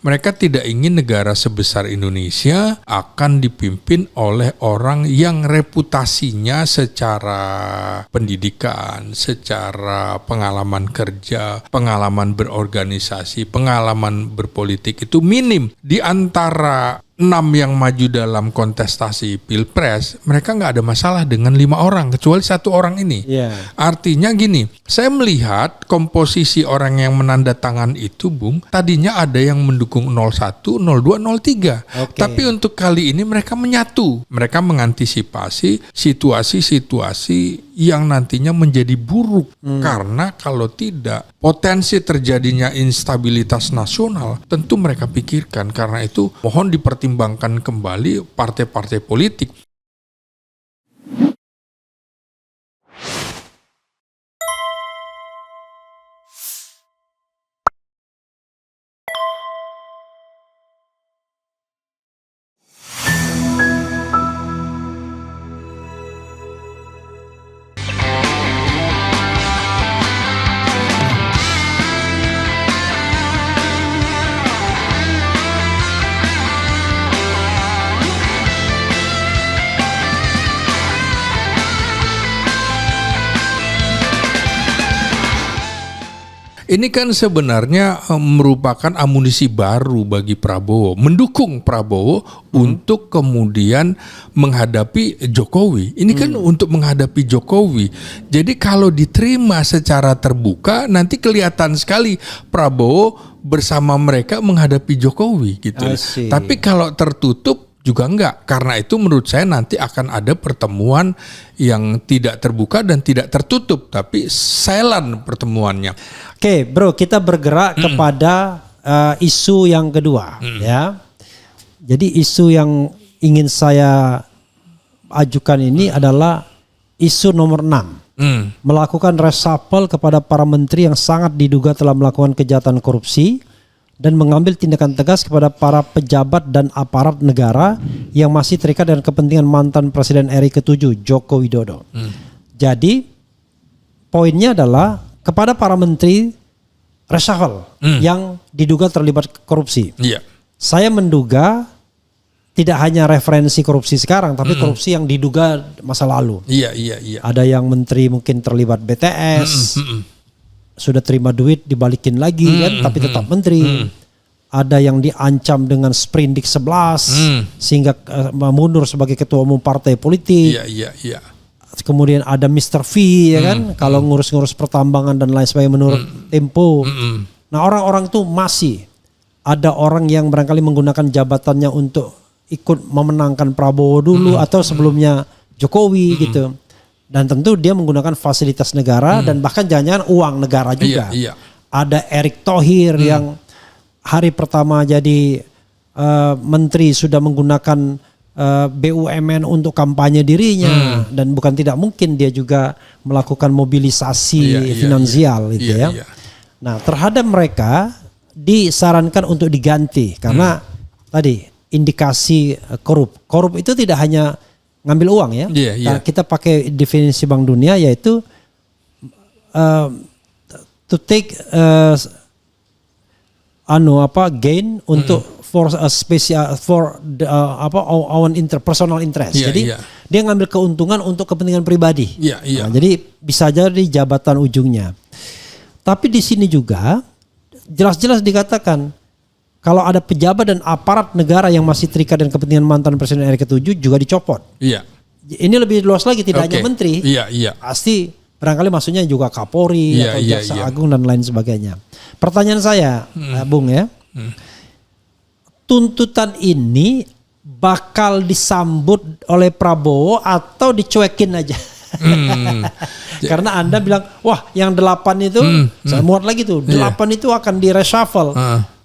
Mereka tidak ingin negara sebesar Indonesia akan dipimpin oleh orang yang reputasinya secara pendidikan, secara pengalaman kerja, pengalaman berorganisasi, pengalaman berpolitik itu minim. Di antara 6 yang maju dalam kontestasi Pilpres, mereka nggak ada masalah dengan 5 orang, kecuali 1 orang ini. Artinya gini, saya melihat komposisi orang yang menandatangan itu, Bung, tadinya ada yang mendukung 01, 02, 03. Tapi untuk kali ini mereka menyatu. Mereka mengantisipasi situasi-situasi yang nantinya menjadi buruk. Karena kalau tidak, potensi terjadinya instabilitas nasional tentu mereka pikirkan. Karena itu mohon dipertimbangkan kembali partai-partai politik. Ini kan sebenarnya merupakan amunisi baru bagi Prabowo, mendukung Prabowo untuk kemudian menghadapi Jokowi. Ini kan untuk menghadapi Jokowi. Jadi kalau diterima secara terbuka, nanti kelihatan sekali Prabowo bersama mereka menghadapi Jokowi gitu. Tapi kalau tertutup juga enggak. Karena itu menurut saya nanti akan ada pertemuan yang tidak terbuka dan tidak tertutup, tapi silent pertemuannya. Oke, bro, kita bergerak kepada isu yang kedua, ya. Jadi isu yang ingin saya ajukan ini adalah isu nomor 6. Melakukan reshuffle kepada para menteri yang sangat diduga telah melakukan kejahatan korupsi dan mengambil tindakan tegas kepada para pejabat dan aparat negara yang masih terikat dengan kepentingan mantan Presiden RI ke-7 Joko Widodo. Jadi poinnya adalah kepada para menteri reshuffle yang diduga terlibat korupsi. Saya menduga tidak hanya referensi korupsi sekarang, tapi korupsi yang diduga masa lalu. Ada yang menteri mungkin terlibat BTS, sudah terima duit dibalikin lagi kan, tapi tetap menteri. Ada yang diancam dengan Sprindik 11 sehingga mundur sebagai ketua umum partai politik. Kemudian ada Mr. V ya kan, kalau ngurus-ngurus pertambangan dan lain sebagainya menurut Tempo. Nah, orang-orang itu masih ada orang yang barangkali menggunakan jabatannya untuk ikut memenangkan Prabowo dulu atau sebelumnya Jokowi gitu. Dan tentu dia menggunakan fasilitas negara dan bahkan jangan-jangan uang negara juga. Ada Erick Thohir yang hari pertama jadi menteri sudah menggunakan BUMN untuk kampanye dirinya dan bukan tidak mungkin dia juga melakukan mobilisasi finansial gitu ya. Nah, terhadap mereka disarankan untuk diganti karena tadi indikasi korup itu tidak hanya ngambil uang ya. Kita pakai definisi Bank Dunia yaitu to take gain untuk for a special for own personal interest. Jadi dia ngambil keuntungan untuk kepentingan pribadi. Nah, jadi bisa jadi jabatan ujungnya. Tapi di sini juga jelas-jelas dikatakan kalau ada pejabat dan aparat negara yang masih terikat dengan kepentingan mantan Presiden RI ke-7 juga dicopot. Ini lebih luas lagi, tidak hanya menteri. Pasti barangkali maksudnya juga Kapolri atau Jaksa Agung dan lain sebagainya. Pertanyaan saya, Bung ya, tuntutan ini bakal disambut oleh Prabowo atau dicuekin aja? Karena Anda bilang, wah yang 8 itu, saya muat lagi tuh, 8 itu akan di reshuffle.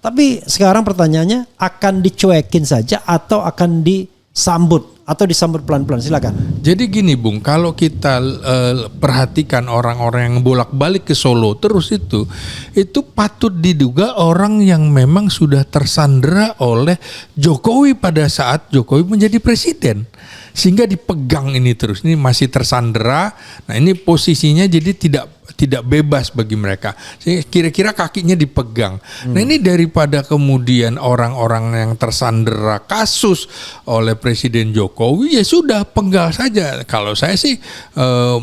Tapi sekarang pertanyaannya, akan dicuekin saja atau akan disambut? Atau disambut pelan-pelan, silakan. Jadi gini Bung, kalau kita perhatikan orang-orang yang bolak-balik ke Solo terus itu patut diduga orang yang memang sudah tersandera oleh Jokowi pada saat Jokowi menjadi presiden. sehingga dipegang ini terus, ini masih tersandera. Nah ini posisinya jadi tidak bebas bagi mereka. Kira-kira kakinya dipegang. Nah ini daripada kemudian orang-orang yang tersandera kasus oleh Presiden Jokowi, ya sudah penggal saja. Kalau saya sih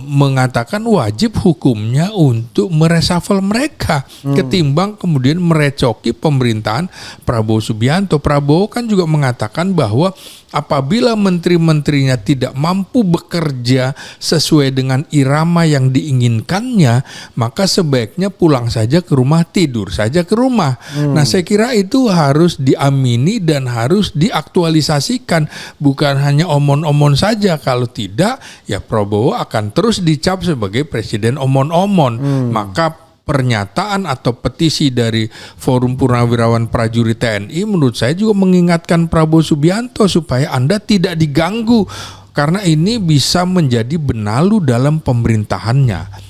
mengatakan wajib hukumnya untuk mereshuffle mereka ketimbang kemudian merecoki pemerintahan Prabowo Subianto. Prabowo kan juga mengatakan bahwa apabila menteri-menterinya tidak mampu bekerja sesuai dengan irama yang diinginkannya, maka sebaiknya pulang saja ke rumah, tidur saja ke rumah. Nah saya kira itu harus diamini dan harus diaktualisasikan, bukan hanya omon-omon saja. Kalau tidak, ya Prabowo akan terus dicap sebagai presiden omon-omon. Maka pernyataan atau petisi dari Forum Purnawirawan Prajurit TNI menurut saya juga mengingatkan Prabowo Subianto supaya Anda tidak diganggu, karena ini bisa menjadi benalu dalam pemerintahannya.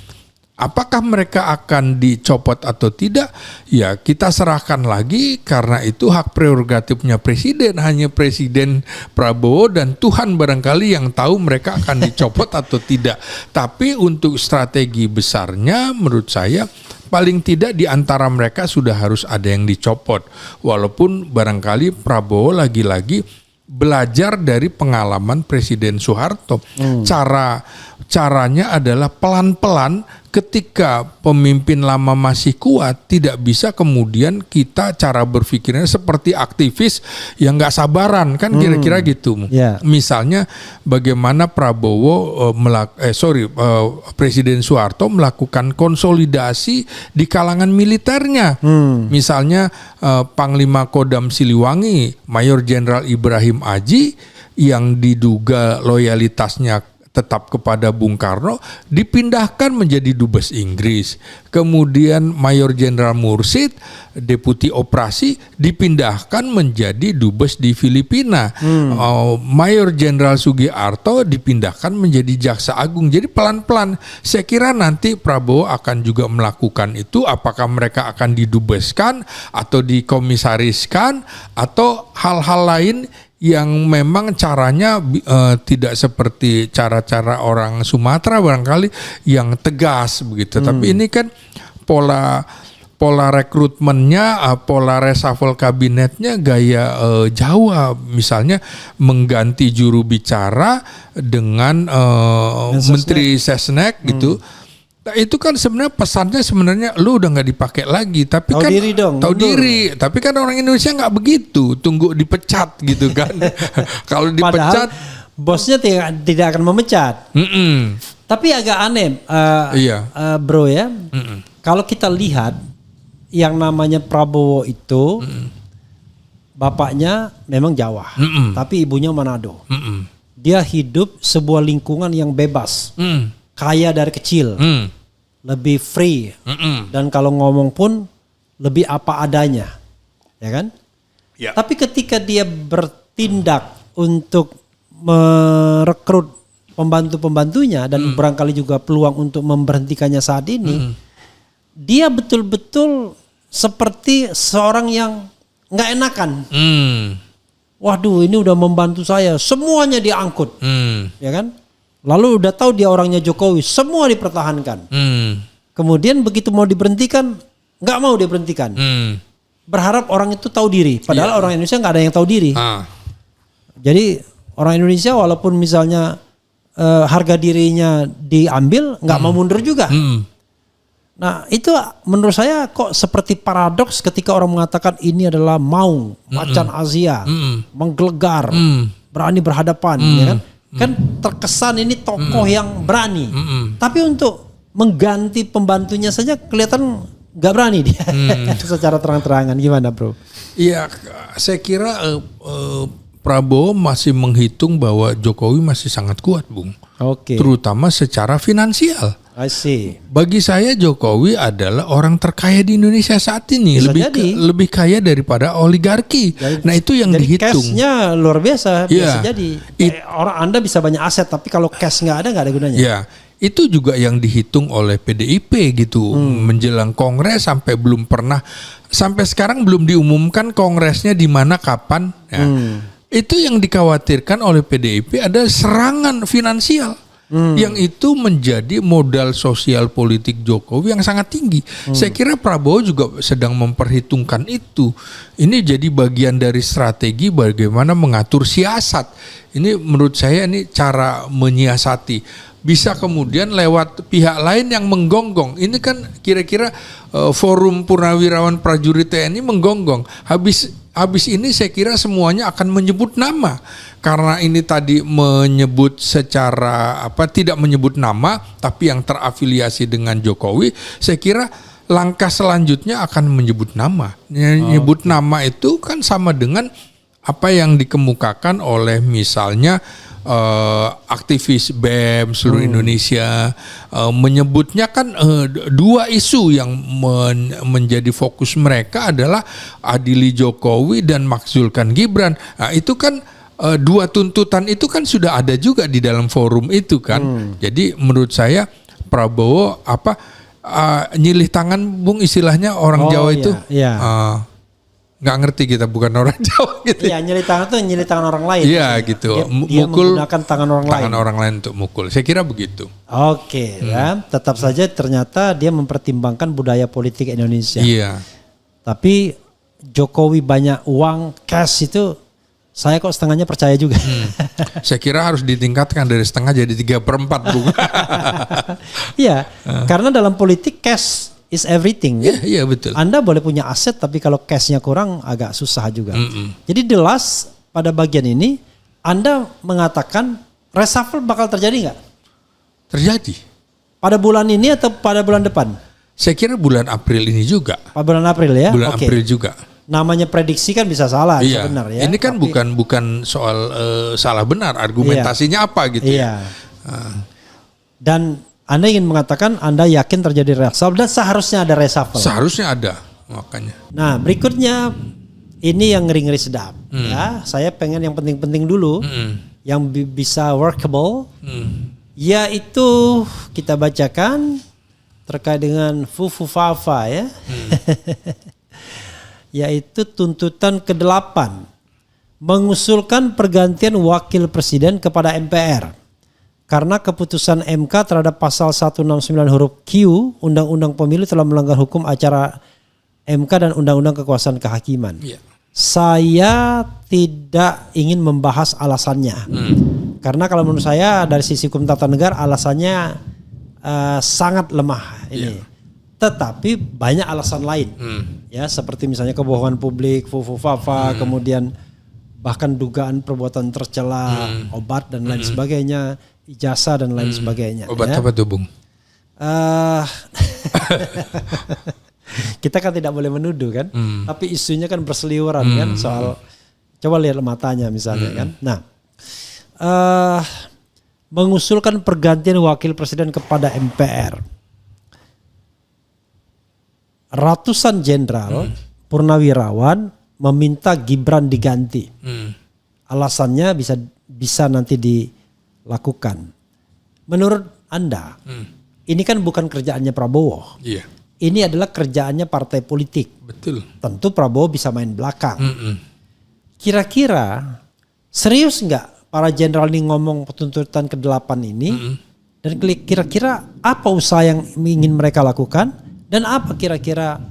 Apakah mereka akan dicopot atau tidak? Ya kita serahkan lagi, karena itu hak prerogatifnya presiden. Hanya Presiden Prabowo dan Tuhan barangkali yang tahu mereka akan dicopot atau tidak. Tapi untuk strategi besarnya menurut saya paling tidak di antara mereka sudah harus ada yang dicopot. Walaupun barangkali Prabowo lagi-lagi belajar dari pengalaman Presiden Soeharto. Caranya adalah pelan-pelan. Ketika pemimpin lama masih kuat, tidak bisa kemudian kita cara berpikirnya seperti aktivis yang nggak sabaran, kan kira-kira gitu. Misalnya bagaimana Prabowo Presiden Soeharto melakukan konsolidasi di kalangan militernya. Misalnya Panglima Kodam Siliwangi Mayor Jenderal Ibrahim Aji yang diduga loyalitasnya tetap kepada Bung Karno dipindahkan menjadi dubes Inggris. Kemudian Mayor Jenderal Mursid, Deputi Operasi, dipindahkan menjadi dubes di Filipina. Mayor Jenderal Sugiarto dipindahkan menjadi Jaksa Agung. Jadi pelan-pelan saya kira nanti Prabowo akan juga melakukan itu. Apakah mereka akan didubeskan atau dikomisariskan atau hal-hal lain yang memang caranya tidak seperti cara-cara orang Sumatera barangkali yang tegas begitu. Tapi ini kan pola rekrutmennya, pola reshuffle kabinetnya gaya Jawa, misalnya mengganti juru bicara dengan Menteri Sesnek gitu. Nah, itu kan sebenarnya pesannya sebenarnya lu udah nggak dipakai lagi, tapi tahu kan diri dong, tahu diri. Tapi kan orang Indonesia nggak begitu, tunggu dipecat gitu kan. Kalau dipecat, padahal bosnya tidak akan memecat. Tapi agak aneh, bro ya. Kalau kita lihat yang namanya Prabowo itu, bapaknya memang Jawa, tapi ibunya Manado. Dia hidup sebuah lingkungan yang bebas, kaya dari kecil. Lebih free, dan kalau ngomong pun lebih apa adanya, ya kan? Ya. Tapi ketika dia bertindak untuk merekrut pembantu-pembantunya dan barangkali juga peluang untuk memberhentikannya saat ini, dia betul-betul seperti seorang yang nggak enakan. Waduh, ini udah membantu saya, semuanya diangkut, ya kan? Lalu udah tahu dia orangnya Jokowi, semua dipertahankan. Kemudian begitu mau diberhentikan, nggak mau diberhentikan. Berharap orang itu tahu diri, padahal orang Indonesia nggak ada yang tahu diri. Jadi orang Indonesia walaupun misalnya harga dirinya diambil, nggak mau mundur juga. Nah itu menurut saya kok seperti paradoks ketika orang mengatakan ini adalah maung, macan Asia, menggelegar, berani berhadapan, ya kan? Kan terkesan ini tokoh yang berani, tapi untuk mengganti pembantunya saja kelihatan gak berani dia. Secara terang-terangan. Gimana bro? Iya, saya kira Prabowo masih menghitung bahwa Jokowi masih sangat kuat, Bung. Terutama secara finansial. I see. Bagi saya Jokowi adalah orang terkaya di Indonesia saat ini, lebih kaya daripada oligarki. Nah itu yang dihitung. Cashnya luar biasa, bisa jadi. Orang Anda bisa banyak aset, tapi kalau cash nggak ada gunanya. Ya, itu juga yang dihitung oleh PDIP gitu. Menjelang Kongres sampai sekarang belum diumumkan Kongresnya di mana kapan. Ya. Itu yang dikhawatirkan oleh PDIP ada serangan finansial. Yang itu menjadi modal sosial politik Jokowi yang sangat tinggi. Saya kira Prabowo juga sedang memperhitungkan itu. Ini jadi bagian dari strategi bagaimana mengatur siasat. Ini menurut saya ini cara menyiasati. Bisa kemudian lewat pihak lain yang menggonggong. Ini kan kira-kira forum Purnawirawan Prajurit TNI menggonggong. Habis ini saya kira semuanya akan menyebut nama. Karena ini tadi menyebut secara tidak menyebut nama tapi yang terafiliasi dengan Jokowi, saya kira langkah selanjutnya akan menyebut nama. Menyebut nama itu kan sama dengan apa yang dikemukakan oleh misalnya aktivis BEM seluruh Indonesia, menyebutnya kan dua isu yang menjadi fokus mereka adalah adili Jokowi dan makzulkan Gibran. Nah, itu kan dua tuntutan itu kan sudah ada juga di dalam forum itu kan. Jadi menurut saya Prabowo nyilih tangan, Bung, istilahnya orang Jawa itu. Iya. Nggak ngerti kita, bukan orang Jawa gitu. Iya, nyilih tangan tuh nyilih tangan orang lain. Iya gitu. Dia menggunakan tangan orang lain untuk mukul. Saya kira begitu. Oke, ya. Tetap saja ternyata dia mempertimbangkan budaya politik Indonesia. Iya. Tapi Jokowi banyak uang, cash itu saya kok setengahnya percaya juga. Saya kira harus ditingkatkan dari setengah jadi 3/4, Bung. Iya, karena dalam politik cash is everything. Iya, betul. Anda boleh punya aset tapi kalau cashnya kurang agak susah juga. Jadi jelas pada bagian ini Anda mengatakan reshuffle bakal terjadi nggak? Terjadi. Pada bulan ini atau pada bulan depan? Saya kira bulan April ini juga. Pada bulan April ya? Bulan April juga. Namanya prediksi kan bisa salah, iya. Benar ya. Ini kan bukan soal salah benar, argumentasinya apa gitu ya. Dan Anda ingin mengatakan Anda yakin terjadi reshuffle dan seharusnya ada reshuffle. Seharusnya ada, makanya. Nah, berikutnya ini yang ngeri-ngeri sedap. Ya, saya pengen yang penting-penting dulu, yang bisa workable, yaitu kita bacakan terkait dengan Fufufafa ya. Yaitu tuntutan ke-8 mengusulkan pergantian wakil presiden kepada MPR karena keputusan MK terhadap pasal 169 huruf Q Undang-Undang Pemilu telah melanggar hukum acara MK dan Undang-Undang Kekuasaan Kehakiman. Saya tidak ingin membahas alasannya karena kalau menurut saya dari sisi hukum tata negara alasannya sangat lemah ini. Tetapi banyak alasan lain, ya seperti misalnya kebohongan publik, Fufufafa, kemudian bahkan dugaan perbuatan tercela, obat dan lain sebagainya, ijazah dan lain sebagainya. Obat ya. apa tuh, Bung? Kita kan tidak boleh menuduh kan, tapi isunya kan berseliweran kan soal, coba lihat matanya misalnya kan. Nah, mengusulkan pergantian wakil presiden kepada MPR. Ratusan jenderal purnawirawan meminta Gibran diganti. Alasannya bisa nanti dilakukan. Menurut Anda, ini kan bukan kerjaannya Prabowo. Iya. Ini adalah kerjaannya partai politik. Betul. Tentu Prabowo bisa main belakang. Kira-kira serius nggak para jenderal ini ngomong tuntutan ke-8 ini? Dan kira-kira apa usaha yang ingin mereka lakukan? Dan apa kira-kira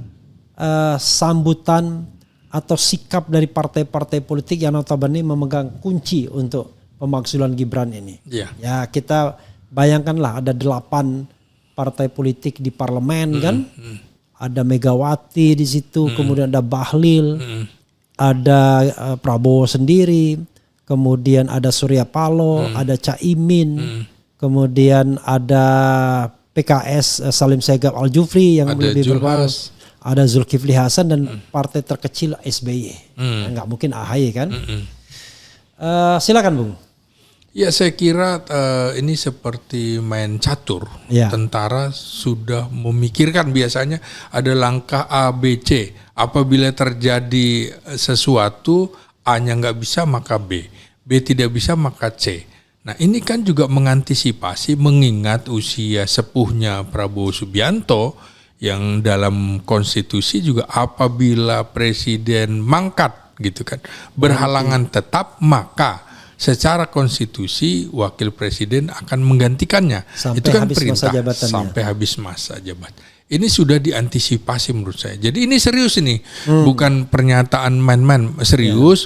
sambutan atau sikap dari partai-partai politik yang notabene memegang kunci untuk pemakzulan Gibran ini? Ya kita bayangkanlah ada 8 partai politik di parlemen kan, ada Megawati di situ, kemudian ada Bahlil, ada Prabowo sendiri, kemudian ada Surya Paloh, ada Caimin, kemudian ada PKS Salim Segaf Al-Jufri yang lebih berpengaruh, ada Zulkifli Hasan dan partai terkecil SBY. Nggak mungkin AHY kan? Silakan Bung. Ya saya kira ini seperti main catur. Tentara sudah memikirkan biasanya ada langkah A, B, C. Apabila terjadi sesuatu A-nya nggak bisa maka B, B tidak bisa maka C. Nah ini kan juga mengantisipasi mengingat usia sepuhnya Prabowo Subianto yang dalam konstitusi juga apabila presiden mangkat gitu kan. Berhalangan tetap, maka secara konstitusi wakil presiden akan menggantikannya. Sampai itu kan habis perintah masa jabatannya. sampai habis masa jabatan. Ini sudah diantisipasi menurut saya. Jadi ini serius ini, bukan pernyataan main-main, serius.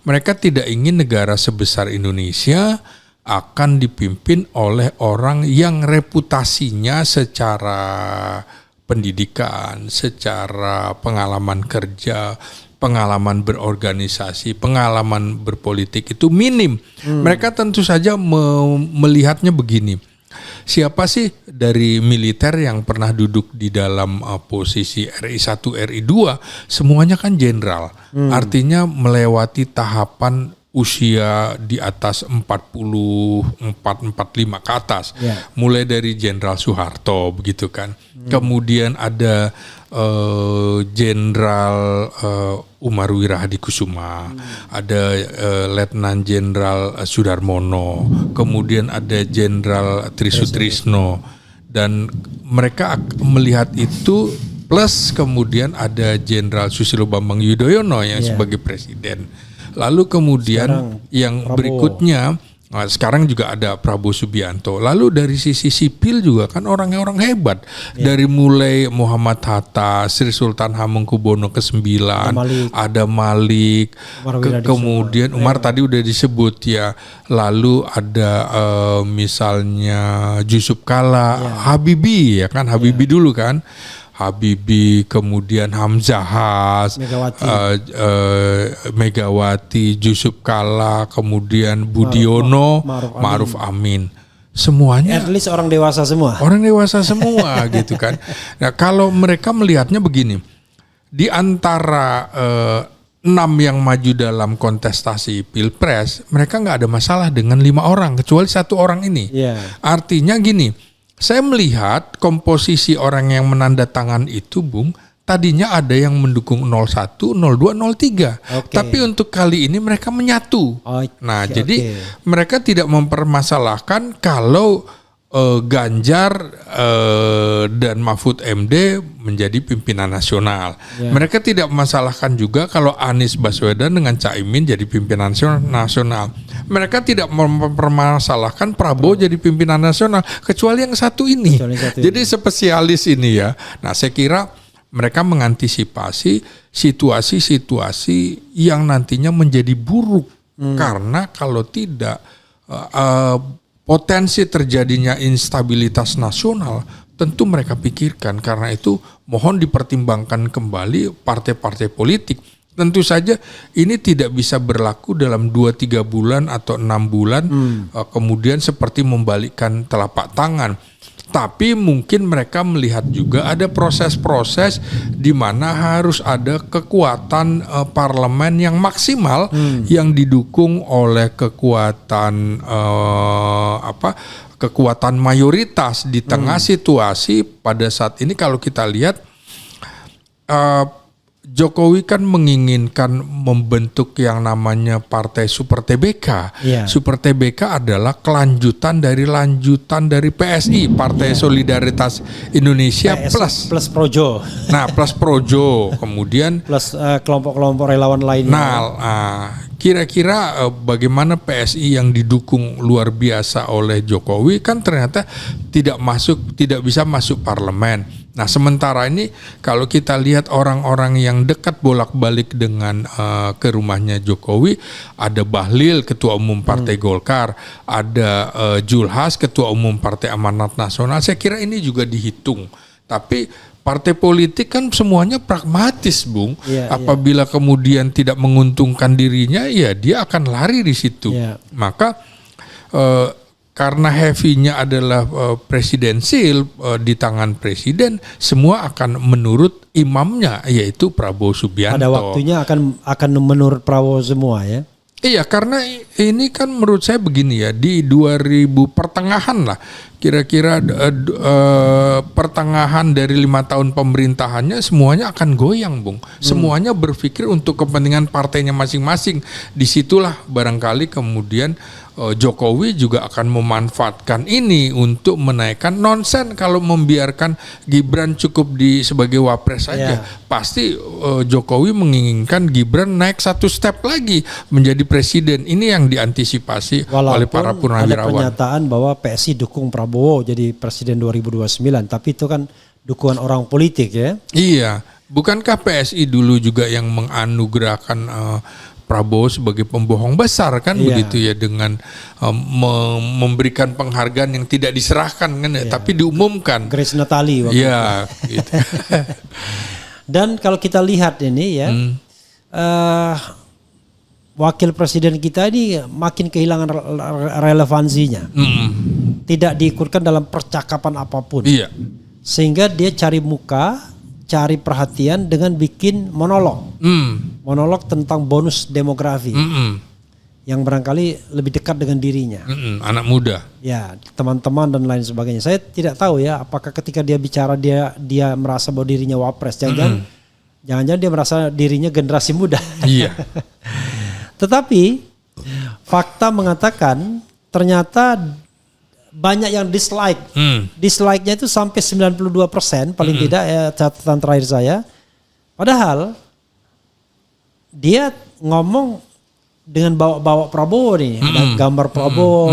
Mereka tidak ingin negara sebesar Indonesia akan dipimpin oleh orang yang reputasinya secara pendidikan, secara pengalaman kerja, pengalaman berorganisasi, pengalaman berpolitik itu minim. Mereka tentu saja melihatnya begini. Siapa sih dari militer yang pernah duduk di dalam posisi RI 1, RI 2? Semuanya kan jenderal. Artinya melewati tahapan usia di atas 44-45 ke atas. Mulai dari Jenderal Soeharto begitu kan. Kemudian ada Jenderal Umar Wirahadikusuma, ada Letnan Jenderal Sudarmono, kemudian ada Jenderal Trisutrisno, dan mereka melihat itu plus kemudian ada Jenderal Susilo Bambang Yudhoyono yang sebagai presiden. Lalu kemudian sekarang yang Prabowo. Berikutnya sekarang juga ada Prabowo Subianto. Lalu dari sisi sipil juga kan orang-orang hebat. Dari mulai Muhammad Hatta, Sri Sultan Hamengkubuwono ke-9, ada Malik, kemudian Umar tadi udah disebut ya. Lalu ada misalnya Yusuf Kala, Habibie ya kan, Habibie dulu kan. Habibie, kemudian Hamzah, Megawati, Yusuf Kala, kemudian Budiono, Ma'ruf Amin. Semuanya at least orang dewasa semua. Orang dewasa semua gitu kan. Nah, kalau mereka melihatnya begini, di antara 6 yang maju dalam kontestasi Pilpres, mereka nggak ada masalah dengan 5 orang kecuali 1 orang ini. Artinya gini, saya melihat komposisi orang yang menandatangan itu, Bung, tadinya ada yang mendukung 01, 02, 03. Tapi untuk kali ini mereka menyatu. Jadi mereka tidak mempermasalahkan kalau Ganjar dan Mahfud MD menjadi pimpinan nasional. Mereka tidak memasalahkan juga kalau Anies Baswedan dengan Caimin jadi pimpinan nasional. Mereka tidak mempermasalahkan Prabowo jadi pimpinan nasional kecuali yang satu ini. Jadi spesialis ini ya. Nah, saya kira mereka mengantisipasi situasi-situasi yang nantinya menjadi buruk karena kalau tidak potensi terjadinya instabilitas nasional tentu mereka pikirkan. Karena itu mohon dipertimbangkan kembali partai-partai politik. Tentu saja ini tidak bisa berlaku dalam 2-3 bulan atau 6 bulan kemudian seperti membalikkan telapak tangan. Tapi mungkin mereka melihat juga ada proses-proses di mana harus ada kekuatan parlemen yang maksimal yang didukung oleh kekuatan kekuatan mayoritas di tengah situasi pada saat ini. Kalau kita lihat Jokowi kan menginginkan membentuk yang namanya Partai Super TBK. Super TBK adalah kelanjutan dari PSI, Partai Solidaritas Indonesia plus Projo. Nah, plus Projo, kemudian plus kelompok-kelompok relawan lainnya. Nah, kira-kira bagaimana PSI yang didukung luar biasa oleh Jokowi kan ternyata tidak bisa masuk parlemen. Nah, sementara ini kalau kita lihat orang-orang yang dekat bolak-balik dengan ke rumahnya Jokowi, ada Bahlil, Ketua Umum Partai Golkar, ada Julhas, Ketua Umum Partai Amanat Nasional. Saya kira ini juga dihitung. Tapi partai politik kan semuanya pragmatis, Bung. Apabila kemudian tidak menguntungkan dirinya, ya dia akan lari di situ. Maka karena heavy-nya adalah presidensil di tangan presiden, semua akan menurut imamnya, yaitu Prabowo Subianto. Pada waktunya akan menurut Prabowo semua ya. Iya, karena ini kan menurut saya begini ya, di 2000 pertengahan lah kira-kira pertengahan dari 5 tahun pemerintahannya semuanya akan goyang, Bung. Semuanya berpikir untuk kepentingan partainya masing-masing. Disitulah barangkali kemudian Jokowi juga akan memanfaatkan ini untuk menaikkan. Nonsen kalau membiarkan Gibran cukup sebagai wapres saja. Pasti Jokowi menginginkan Gibran naik satu step lagi menjadi presiden. Ini yang diantisipasi oleh para purnawirawan. Ada pernyataan bahwa PSI dukung Prabowo jadi presiden 2029, tapi itu kan dukungan orang politik ya. Iya, bukankah PSI dulu juga yang menganugerahkan Prabowo sebagai pembohong besar kan, begitu ya, dengan memberikan penghargaan yang tidak diserahkan kan, tapi diumumkan. Grace Natali waktu itu. Gitu. Dan kalau kita lihat ini ya, wakil presiden kita ini makin kehilangan relevansinya. Tidak diikutkan dalam percakapan apapun. Iya. Sehingga dia cari muka, cari perhatian dengan bikin monolog. Monolog tentang bonus demografi. Yang barangkali lebih dekat dengan dirinya. Anak muda. Ya, teman-teman dan lain sebagainya. Saya tidak tahu ya apakah ketika dia bicara dia merasa bahwa dirinya wapres. Jangan-jangan dia merasa dirinya generasi muda. Iya. Tetapi fakta mengatakan ternyata banyak yang dislike. Dislike-nya itu sampai 92% paling tidak ya, catatan terakhir saya. Padahal dia ngomong dengan bawa Prabowo nih, ada gambar Prabowo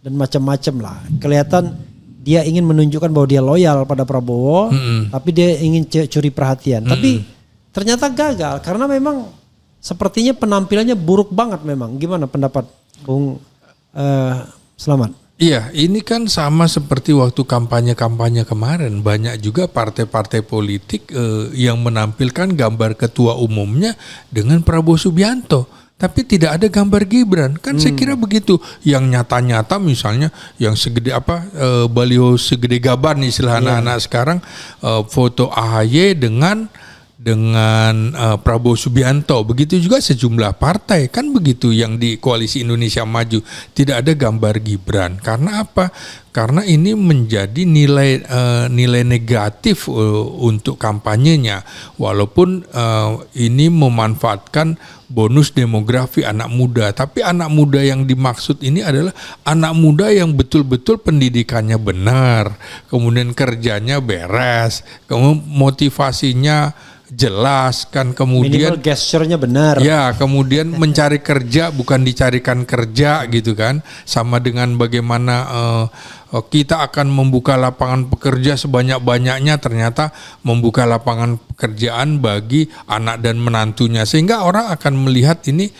dan macam-macam lah. Kelihatan dia ingin menunjukkan bahwa dia loyal pada Prabowo, tapi dia ingin curi perhatian. Tapi ternyata gagal karena memang sepertinya penampilannya buruk banget memang. Gimana pendapat Bung Selamat? Iya, ini kan sama seperti waktu kampanye-kampanye kemarin. Banyak juga partai-partai politik yang menampilkan gambar ketua umumnya dengan Prabowo Subianto. Tapi tidak ada gambar Gibran. Kan saya kira begitu. Yang nyata-nyata misalnya yang segede baliho segede gaban istilah anak-anak sekarang, foto AHY dengan Prabowo Subianto. Begitu juga sejumlah partai kan begitu yang di Koalisi Indonesia Maju tidak ada gambar Gibran. Karena apa? Karena ini menjadi nilai negatif untuk kampanyenya. Walaupun ini memanfaatkan bonus demografi anak muda, tapi anak muda yang dimaksud ini adalah anak muda yang betul-betul pendidikannya benar, kemudian kerjanya beres, kemudian motivasinya jelas kan, kemudian minimal gesturnya benar. Ya, kemudian mencari kerja bukan dicarikan kerja gitu kan. Sama dengan bagaimana kita akan membuka lapangan pekerja sebanyak-banyaknya, ternyata membuka lapangan pekerjaan bagi anak dan menantunya. Sehingga orang akan melihat ini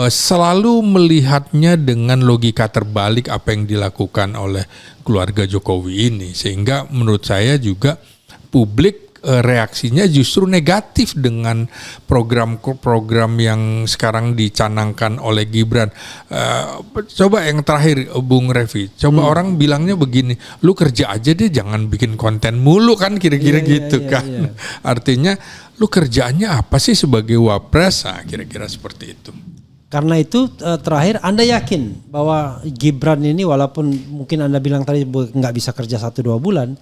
selalu melihatnya dengan logika terbalik apa yang dilakukan oleh keluarga Jokowi ini. Sehingga menurut saya juga publik reaksinya justru negatif dengan program-program yang sekarang dicanangkan oleh Gibran. Coba yang terakhir Bung Revi, coba orang bilangnya begini, lu kerja aja deh, jangan bikin konten mulu kan, kira-kira gitu kan. Artinya lu kerjaannya apa sih sebagai wapres? Nah, kira-kira seperti itu. Karena itu terakhir Anda yakin bahwa Gibran ini walaupun mungkin Anda bilang tadi nggak bisa kerja 1-2 bulan,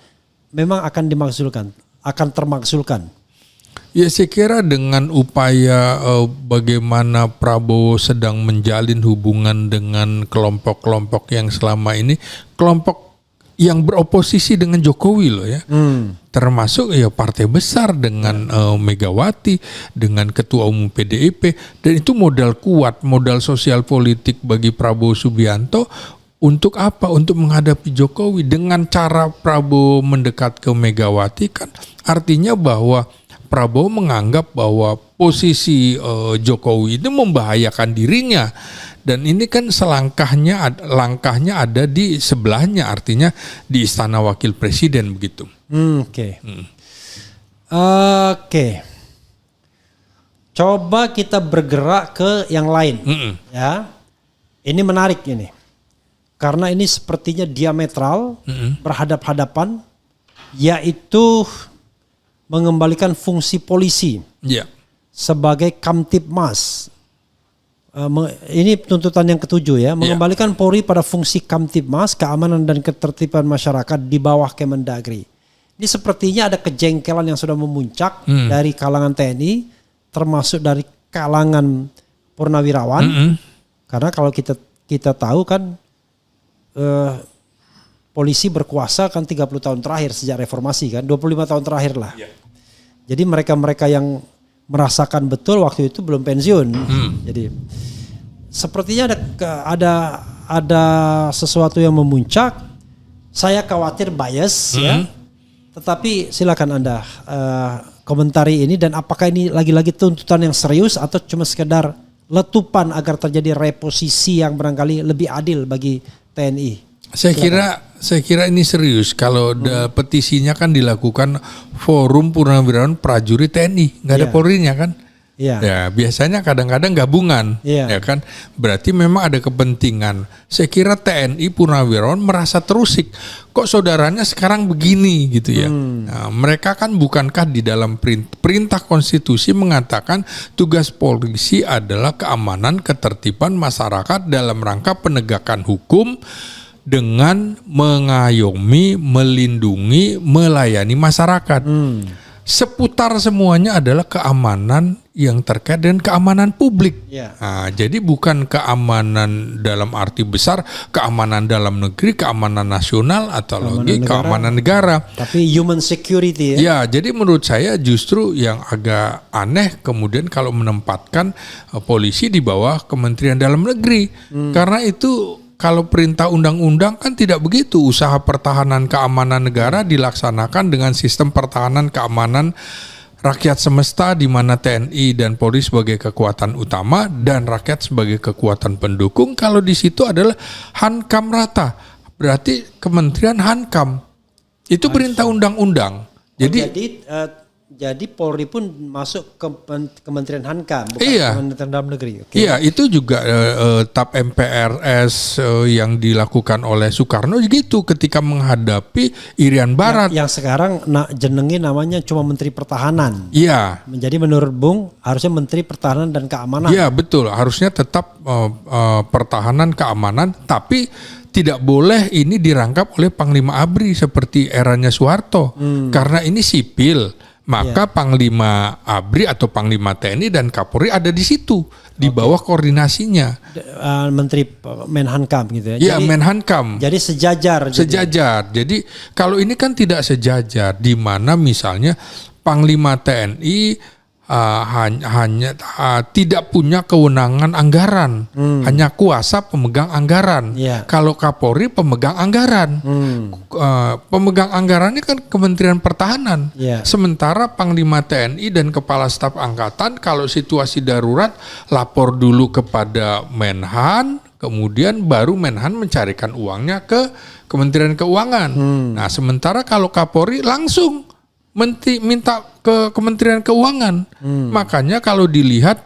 memang akan akan termaksulkan? Ya, saya kira dengan upaya bagaimana Prabowo sedang menjalin hubungan dengan kelompok-kelompok yang selama ini, kelompok yang beroposisi dengan Jokowi loh ya. Termasuk ya partai besar dengan Megawati, dengan Ketua Umum PDIP, dan itu modal kuat, modal sosial politik bagi Prabowo Subianto. Untuk apa? Untuk menghadapi Jokowi. Dengan cara Prabowo mendekat ke Megawati kan artinya bahwa Prabowo menganggap bahwa posisi Jokowi itu membahayakan dirinya. Dan ini kan langkahnya ada di sebelahnya, artinya di Istana Wakil Presiden begitu. Oke. Coba kita bergerak ke yang lain. Ya. Ini menarik ini. Karena ini sepertinya diametral, berhadap-hadapan, yaitu mengembalikan fungsi polisi sebagai Kamtibmas. Ini tuntutan yang ketujuh ya, mengembalikan Polri pada fungsi Kamtibmas, keamanan dan ketertiban masyarakat di bawah Kemendagri. Ini sepertinya ada kejengkelan yang sudah memuncak dari kalangan TNI, termasuk dari kalangan purnawirawan. Karena kalau kita tahu kan polisi berkuasa kan 30 tahun terakhir sejak reformasi kan, 25 tahun terakhir lah. Jadi mereka-mereka yang merasakan betul waktu itu belum pensiun. Jadi sepertinya ada sesuatu yang memuncak. Saya khawatir bias ya. Tetapi silakan Anda komentari ini, dan apakah ini lagi-lagi tuntutan yang serius atau cuma sekedar letupan agar terjadi reposisi yang barangkali lebih adil bagi TNI. Saya kira ini serius. Kalau petisinya kan dilakukan Forum Purnawirawan Prajurit TNI, nggak ada Polrinya kan? Ya biasanya kadang-kadang gabungan, ya kan? Berarti memang ada kepentingan. Saya kira TNI Purnawirawan merasa terusik. Kok saudaranya sekarang begini gitu ya? Nah, mereka kan bukankah di dalam perintah konstitusi mengatakan tugas polisi adalah keamanan ketertiban masyarakat dalam rangka penegakan hukum, dengan mengayomi, melindungi, melayani masyarakat. Seputar semuanya adalah keamanan yang terkait dengan keamanan publik. Nah, jadi bukan keamanan dalam arti besar, keamanan dalam negeri, keamanan nasional, atau lagi keamanan negara. Tapi human security ya. Ya, jadi menurut saya justru yang agak aneh kemudian kalau menempatkan polisi di bawah Kementerian Dalam Negeri. Karena itu kalau perintah undang-undang kan tidak begitu. Usaha pertahanan keamanan negara dilaksanakan dengan sistem pertahanan keamanan rakyat semesta, di mana TNI dan Polri sebagai kekuatan utama dan rakyat sebagai kekuatan pendukung. Kalau di situ adalah hankam rata, berarti Kementerian Hankam. Itu perintah undang-undang. Jadi Polri pun masuk ke Kementerian Hankam, bukan Kementerian Dalam Negeri. Iya, itu juga TAP MPRS yang dilakukan oleh Soekarno gitu ketika menghadapi Irian Barat. Yang sekarang jenengi namanya cuma Menteri Pertahanan. Iya. Menjadi menurut Bung harusnya Menteri Pertahanan dan Keamanan. Iya betul, harusnya tetap pertahanan keamanan, tapi tidak boleh ini dirangkap oleh Panglima ABRI seperti eranya Soeharto, karena ini sipil. Maka Panglima ABRI atau Panglima TNI dan Kapolri ada di situ, di bawah koordinasinya. Menteri Menhankam gitu ya. Iya, Menhankam. Jadi sejajar. Sejajar. Jadi kalau ini kan tidak sejajar, di mana misalnya Panglima TNI hanya tidak punya kewenangan anggaran, hanya kuasa pemegang anggaran. Kalau Kapolri pemegang anggaran, pemegang anggarannya kan Kementerian Pertahanan. Sementara Panglima TNI dan Kepala Staf Angkatan kalau situasi darurat lapor dulu kepada Menhan, kemudian baru Menhan mencarikan uangnya ke Kementerian Keuangan. Nah, sementara kalau Kapolri langsung minta ke Kementerian Keuangan. Makanya kalau dilihat,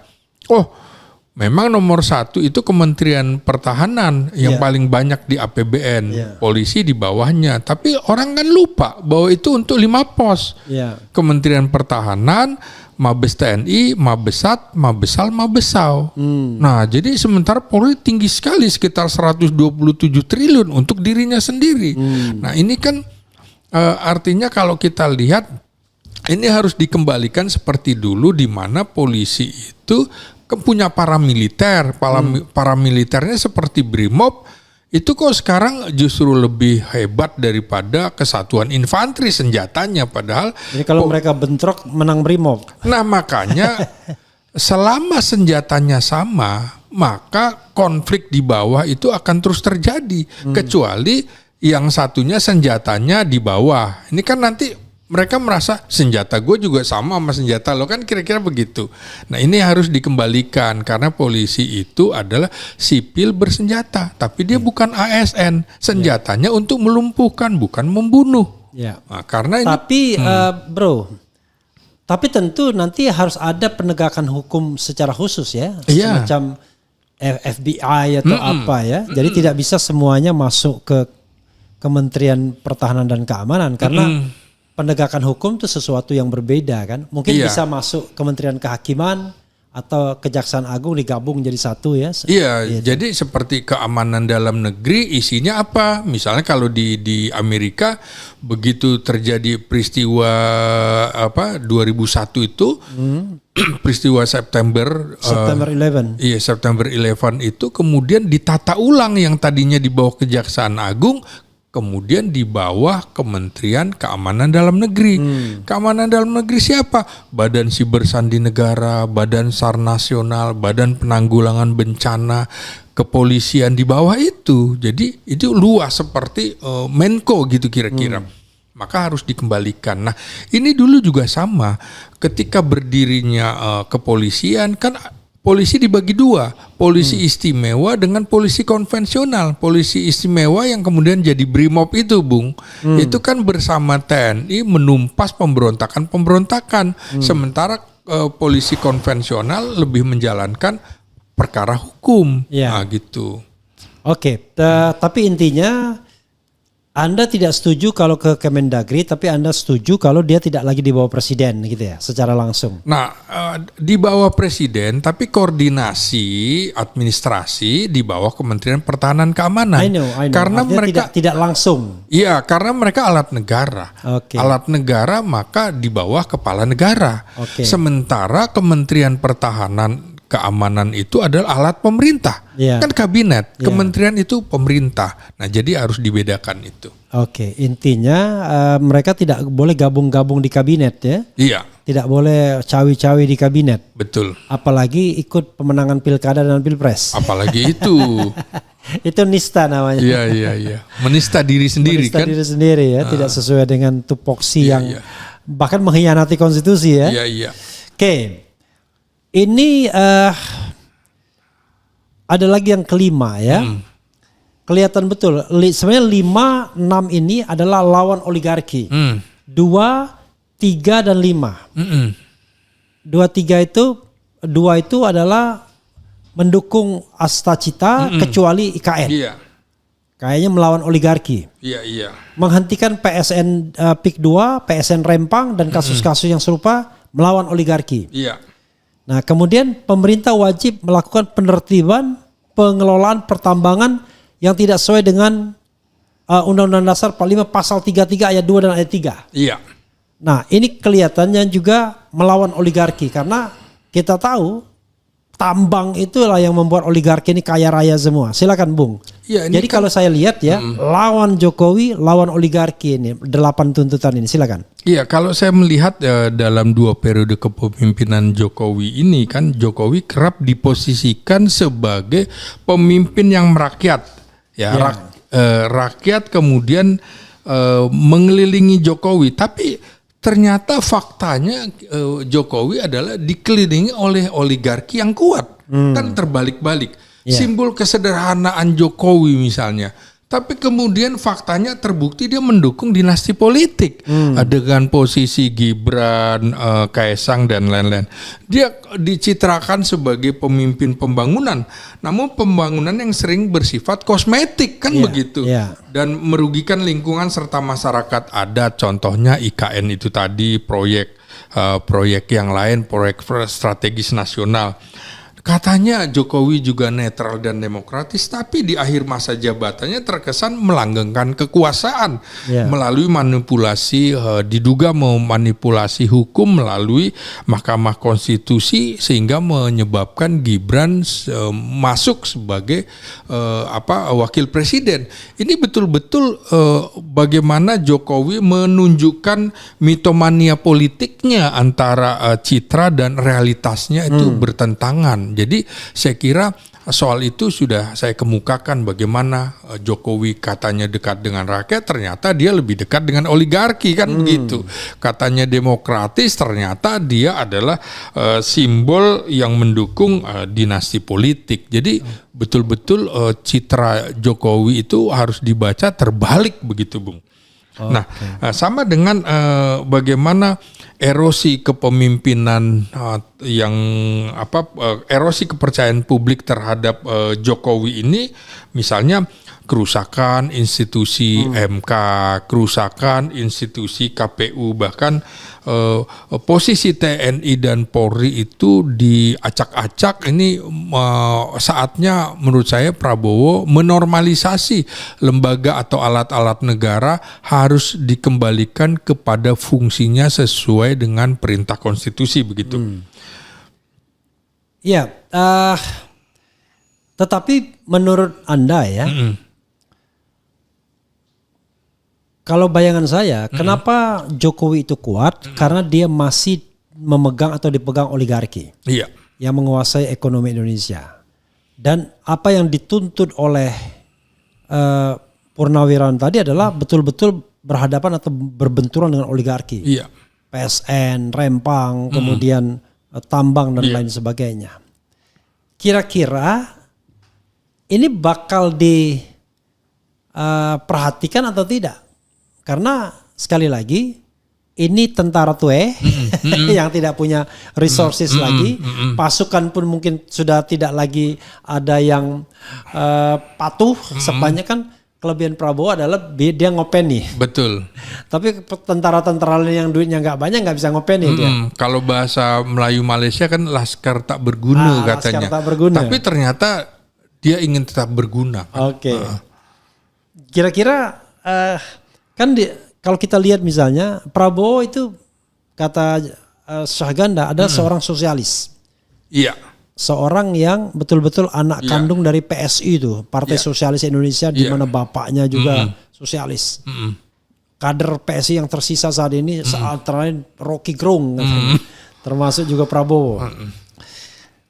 memang nomor satu itu Kementerian Pertahanan yang paling banyak di APBN, polisi di bawahnya. Tapi orang kan lupa bahwa itu untuk 5 pos. Kementerian Pertahanan, Mabes TNI, Mabesat, Mabesal, Mabesau. Nah, jadi sementara Polri tinggi sekali, sekitar 127 triliun untuk dirinya sendiri. Nah, ini kan artinya kalau kita lihat ini harus dikembalikan seperti dulu, di mana polisi itu punya paramiliter, paramiliternya seperti Brimob. Itu kok sekarang justru lebih hebat daripada kesatuan infanteri senjatanya, padahal jadi kalau mereka bentrok menang Brimob. Nah, makanya selama senjatanya sama, maka konflik di bawah itu akan terus terjadi, kecuali yang satunya senjatanya di bawah. Ini kan nanti mereka merasa senjata gue juga sama senjata lo, kan kira-kira begitu. Nah, ini harus dikembalikan karena polisi itu adalah sipil bersenjata, tapi dia bukan ASN. Senjatanya untuk melumpuhkan, bukan membunuh. Nah, karena ini, tapi tapi tentu nanti harus ada penegakan hukum secara khusus ya, semacam FBI atau apa ya. Jadi tidak bisa semuanya masuk ke Kementerian Pertahanan dan Keamanan, karena penegakan hukum itu sesuatu yang berbeda kan. Mungkin bisa masuk Kementerian Kehakiman atau Kejaksaan Agung digabung jadi satu ya. Iya, jadi seperti keamanan dalam negeri isinya apa? Misalnya kalau di Amerika begitu terjadi peristiwa 2001 itu peristiwa September 11. Iya, September 11 itu kemudian ditata ulang yang tadinya di bawah Kejaksaan Agung kemudian di bawah Kementerian Keamanan Dalam Negeri. Keamanan Dalam Negeri siapa? Badan Siber Sandi Negara, Badan SAR Nasional, Badan Penanggulangan Bencana, Kepolisian di bawah itu. Jadi itu luas seperti Menko gitu kira-kira. Maka harus dikembalikan. Nah, ini dulu juga sama. Ketika berdirinya kepolisian kan polisi dibagi dua, polisi istimewa dengan polisi konvensional. Polisi istimewa yang kemudian jadi BRIMOB itu, Bung, itu kan bersama TNI menumpas pemberontakan. Sementara polisi konvensional lebih menjalankan perkara hukum, nah, gitu. Oke, tapi intinya Anda tidak setuju kalau ke Kemendagri, tapi Anda setuju kalau dia tidak lagi di bawah presiden gitu ya, secara langsung. Nah, di bawah presiden, tapi koordinasi administrasi di bawah Kementerian Pertahanan Keamanan. I know. Karena artinya mereka tidak langsung. Iya, karena mereka alat negara. Alat negara maka di bawah kepala negara. Sementara Kementerian Pertahanan Keamanan itu adalah alat pemerintah, kan kabinet. Kementerian itu pemerintah. Nah, jadi harus dibedakan itu. Oke, intinya mereka tidak boleh gabung-gabung di kabinet ya? Iya. Tidak boleh cawi-cawi di kabinet. Betul. Apalagi ikut pemenangan pilkada dan pilpres. Apalagi itu. Itu nista namanya. Iya. Menista diri sendiri. Menista kan? diri sendiri ya, tidak sesuai dengan tupoksi yang bahkan mengkhianati konstitusi ya. Iya. Oke. Ini ada lagi yang kelima ya. Kelihatan betul. Sebenarnya 5, 6 ini adalah lawan oligarki. 2, 3 dan 5. 2, 3 itu 2 itu adalah mendukung Astacita kecuali IKN. Iya. Kayaknya melawan oligarki. Iya. Menghentikan PSN PIK 2, PSN Rempang dan kasus-kasus yang serupa melawan oligarki. Iya. Nah, kemudian pemerintah wajib melakukan penertiban pengelolaan pertambangan yang tidak sesuai dengan Undang-Undang Dasar 45 Pasal 33 ayat 2 dan ayat 3. Iya. Nah, ini kelihatannya juga melawan oligarki karena kita tahu tambang itulah yang membuat oligarki ini kaya raya semua. Silakan, Bung. Ya, jadi kalau saya lihat ya, lawan Jokowi, lawan oligarki ini 8 tuntutan ini. Silakan. Iya, kalau saya melihat dalam 2 periode kepemimpinan Jokowi ini kan Jokowi kerap diposisikan sebagai pemimpin yang merakyat. Rakyat kemudian mengelilingi Jokowi, tapi ternyata faktanya Jokowi adalah dikelilingi oleh oligarki yang kuat. Kan terbalik-balik. Simbol kesederhanaan Jokowi misalnya. Tapi kemudian faktanya terbukti dia mendukung dinasti politik. Dengan posisi Gibran, Kaesang dan lain-lain. Dia dicitrakan sebagai pemimpin pembangunan. Namun pembangunan yang sering bersifat kosmetik kan begitu. Dan merugikan lingkungan serta masyarakat adat. Contohnya IKN itu tadi, proyek yang lain, proyek strategis nasional. Katanya Jokowi juga netral dan demokratis, tapi di akhir masa jabatannya terkesan melanggengkan kekuasaan melalui manipulasi, diduga memanipulasi hukum melalui Mahkamah Konstitusi sehingga menyebabkan Gibran masuk sebagai wakil presiden. Ini betul-betul bagaimana Jokowi menunjukkan mitomania politiknya antara citra dan realitasnya itu bertentangan. Jadi saya kira soal itu sudah saya kemukakan bagaimana Jokowi katanya dekat dengan rakyat, ternyata dia lebih dekat dengan oligarki kan begitu. Katanya demokratis, ternyata dia adalah simbol yang mendukung dinasti politik. Jadi betul-betul citra Jokowi itu harus dibaca terbalik begitu, Bung. Nah, sama dengan bagaimana erosi kepemimpinan yang erosi kepercayaan publik terhadap Jokowi ini, misalnya kerusakan institusi MK, kerusakan institusi KPU, bahkan posisi TNI dan Polri itu diacak-acak. Ini saatnya menurut saya Prabowo menormalisasi lembaga atau alat-alat negara harus dikembalikan kepada fungsinya sesuai dengan perintah konstitusi, begitu. Iya, tetapi menurut Anda ya, kalau bayangan saya, kenapa Jokowi itu kuat? Karena dia masih memegang atau dipegang oligarki yang menguasai ekonomi Indonesia. Dan apa yang dituntut oleh Purnawirawan tadi adalah betul-betul berhadapan atau berbenturan dengan oligarki. PSN, Rempang, kemudian tambang dan lain sebagainya. Kira-kira ini bakal diperhatikan atau tidak? Karena sekali lagi ini tentara tue yang tidak punya resources lagi, pasukan pun mungkin sudah tidak lagi ada yang patuh. Sebanyak kan kelebihan Prabowo adalah dia ngopeni. Betul. Tapi tentara-tentara yang duitnya nggak banyak nggak bisa ngopeni dia. Kalau bahasa Melayu Malaysia kan laskar tak berguna katanya. Laskar tak berguna. Tapi ternyata dia ingin tetap berguna. Oke. Kira-kira kan kalau kita lihat misalnya Prabowo itu kata Syahganda adalah seorang sosialis. Iya. Seorang yang betul-betul anak kandung dari PSI itu, Partai Sosialis Indonesia, di mana bapaknya juga sosialis. Kader PSI yang tersisa saat ini saat terakhir Rocky Gerung, termasuk juga Prabowo.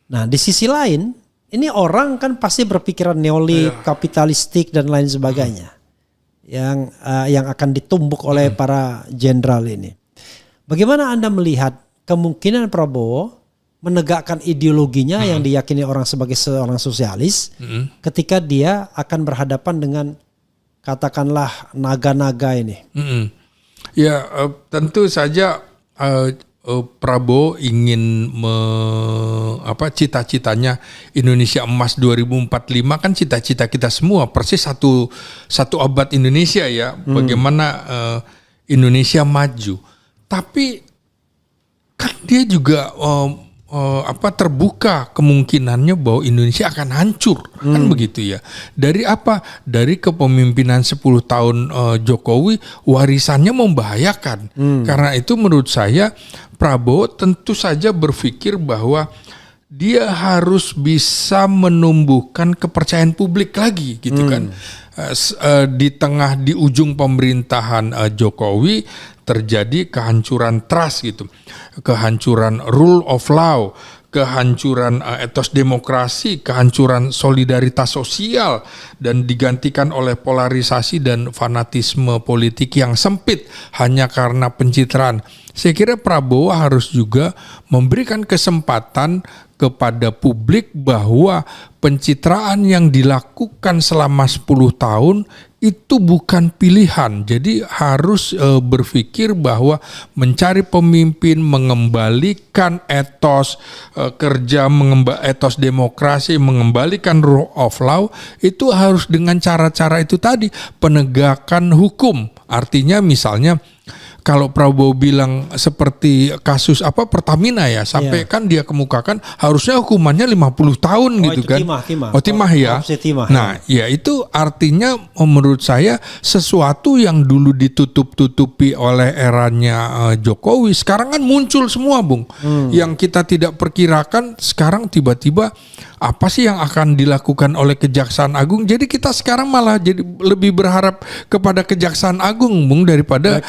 Nah di sisi lain, ini orang kan pasti berpikiran neolib, kapitalistik dan lain sebagainya. Yang akan ditumbuk oleh para jenderal ini. Bagaimana Anda melihat kemungkinan Prabowo menegakkan ideologinya yang diyakini orang sebagai seorang sosialis ketika dia akan berhadapan dengan katakanlah naga-naga ini? Ya tentu saja Prabowo ingin cita-citanya Indonesia Emas 2045 kan cita-cita kita semua, persis satu abad Indonesia ya, bagaimana Indonesia maju. Tapi kan dia juga terbuka kemungkinannya bahwa Indonesia akan hancur, kan begitu ya. Dari apa? Dari kepemimpinan 10 tahun Jokowi, warisannya membahayakan. Karena itu menurut saya Prabowo tentu saja berpikir bahwa dia harus bisa menumbuhkan kepercayaan publik lagi, gitu kan. Di ujung pemerintahan Jokowi terjadi kehancuran trust gitu, kehancuran rule of law, kehancuran etos demokrasi, kehancuran solidaritas sosial, dan digantikan oleh polarisasi dan fanatisme politik yang sempit hanya karena pencitraan. Saya kira Prabowo harus juga memberikan kesempatan kepada publik bahwa pencitraan yang dilakukan selama 10 tahun itu bukan pilihan. Jadi harus berpikir bahwa mencari pemimpin, mengembalikan etos kerja, etos demokrasi, mengembalikan rule of law, itu harus dengan cara-cara itu tadi, penegakan hukum. Artinya misalnya kalau Prabowo bilang seperti kasus Pertamina ya, sampai kan dia kemukakan harusnya hukumannya 50 tahun gitu kan. Timah ya. Nah, ya itu artinya menurut saya sesuatu yang dulu ditutup-tutupi oleh eranya Jokowi sekarang kan muncul semua, Bung. Yang kita tidak perkirakan sekarang tiba-tiba apa sih yang akan dilakukan oleh Kejaksaan Agung. Jadi kita sekarang malah jadi lebih berharap kepada Kejaksaan Agung, Bung, daripada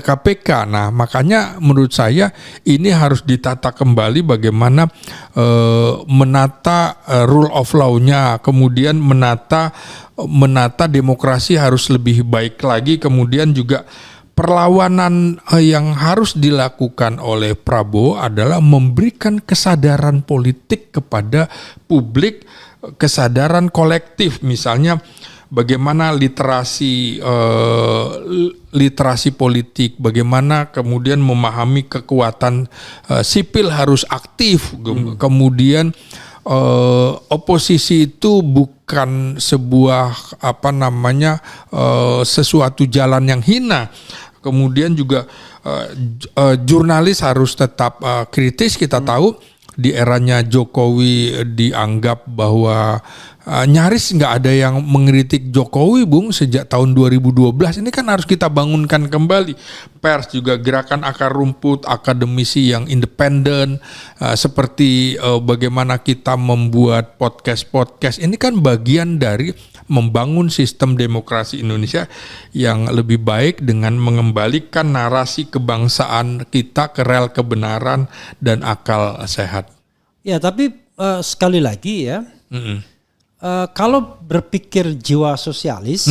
KPK. Nah, makanya menurut saya ini harus ditata kembali bagaimana menata rule of law-nya, kemudian menata demokrasi harus lebih baik lagi, kemudian juga perlawanan yang harus dilakukan oleh Prabowo adalah memberikan kesadaran politik kepada publik, kesadaran kolektif. Misalnya bagaimana literasi politik, bagaimana kemudian memahami kekuatan sipil harus aktif, kemudian oposisi itu bukan sebuah sesuatu jalan yang hina. Kemudian juga jurnalis harus tetap kritis. Kita tahu di eranya Jokowi dianggap bahwa nyaris nggak ada yang mengkritik Jokowi, Bung, sejak tahun 2012. Ini kan harus kita bangunkan kembali. Pers juga, gerakan akar rumput, akademisi yang independen, seperti bagaimana kita membuat podcast. Ini kan bagian dari membangun sistem demokrasi Indonesia yang lebih baik dengan mengembalikan narasi kebangsaan kita ke rel kebenaran dan akal sehat. Ya, tapi sekali lagi ya, kalau berpikir jiwa sosialis,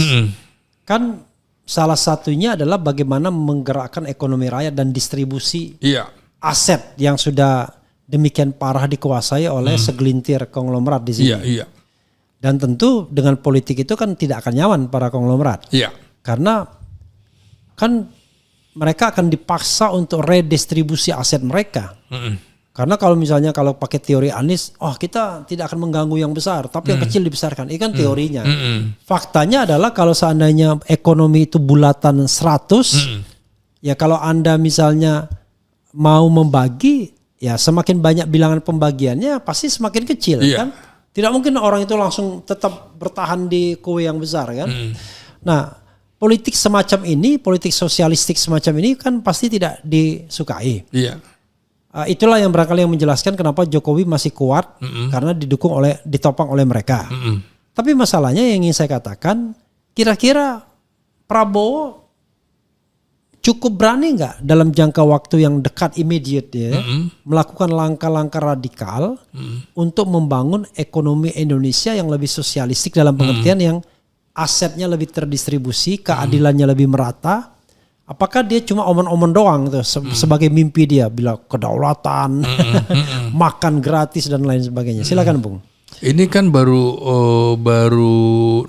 kan salah satunya adalah bagaimana menggerakkan ekonomi rakyat dan distribusi aset yang sudah demikian parah dikuasai oleh segelintir konglomerat di sini. Iya. Dan tentu dengan politik itu kan tidak akan nyaman para konglomerat. Iya. Karena kan mereka akan dipaksa untuk redistribusi aset mereka. Karena kalau misalnya kalau pakai teori Anies, kita tidak akan mengganggu yang besar, tapi yang kecil dibesarkan. Ini kan teorinya. Faktanya adalah kalau seandainya ekonomi itu bulatan 100, ya kalau Anda misalnya mau membagi, ya semakin banyak bilangan pembagiannya pasti semakin kecil, kan? Tidak mungkin orang itu langsung tetap bertahan di kue yang besar, kan? Nah, politik semacam ini, politik sosialistik semacam ini kan pasti tidak disukai. Iya. Itulah yang barangkali yang menjelaskan kenapa Jokowi masih kuat, karena ditopang oleh mereka. Tapi masalahnya yang ingin saya katakan, kira-kira Prabowo cukup berani nggak dalam jangka waktu yang dekat immediate ya, melakukan langkah-langkah radikal untuk membangun ekonomi Indonesia yang lebih sosialistik dalam pengertian yang asetnya lebih terdistribusi, keadilannya lebih merata. Apakah dia cuma omong-omong doang tuh sebagai mimpi dia, bila kedaulatan, makan gratis dan lain sebagainya. Silakan, Bung. Ini kan baru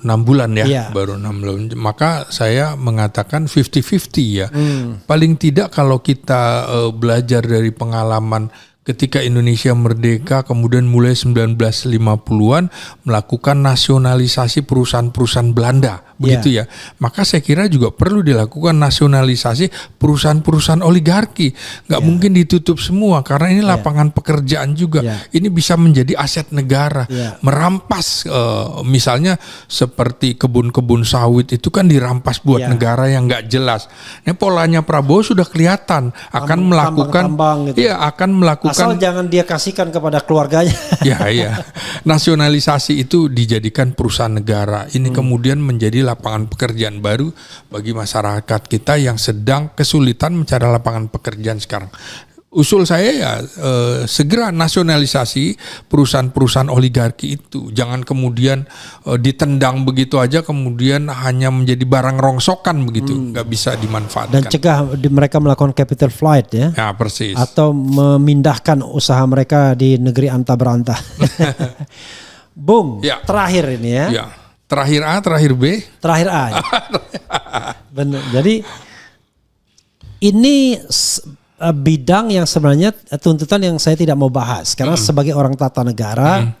6 bulan ya, Iya. baru 6 bulan. Maka saya mengatakan 50-50 ya. Paling tidak kalau kita belajar dari pengalaman ketika Indonesia merdeka, kemudian mulai 1950-an melakukan nasionalisasi perusahaan-perusahaan Belanda, begitu ya. Maka saya kira juga perlu dilakukan nasionalisasi perusahaan-perusahaan oligarki. Nggak mungkin ditutup semua karena ini lapangan pekerjaan juga. Ini bisa menjadi aset negara. Merampas misalnya seperti kebun-kebun sawit itu kan dirampas buat negara yang nggak jelas. Ini polanya Prabowo sudah kelihatan akan melakukan, gitu. Akan melakukan. Asal jangan dia kasihkan kepada keluarganya. Ya. Nasionalisasi itu dijadikan perusahaan negara. Ini kemudian menjadi lapangan pekerjaan baru bagi masyarakat kita yang sedang kesulitan mencari lapangan pekerjaan sekarang. Usul saya ya segera nasionalisasi perusahaan-perusahaan oligarki itu. Jangan kemudian ditendang begitu aja kemudian hanya menjadi barang rongsokan begitu. Nggak bisa dimanfaatkan. Dan cegah mereka melakukan capital flight ya. Ya persis. Atau memindahkan usaha mereka di negeri anta berantah. Bung, terakhir ini ya. Ya. Terakhir A, terakhir B. Terakhir A. Ya. Benar. Jadi ini bidang yang sebenarnya tuntutan yang saya tidak mau bahas karena sebagai orang tata negara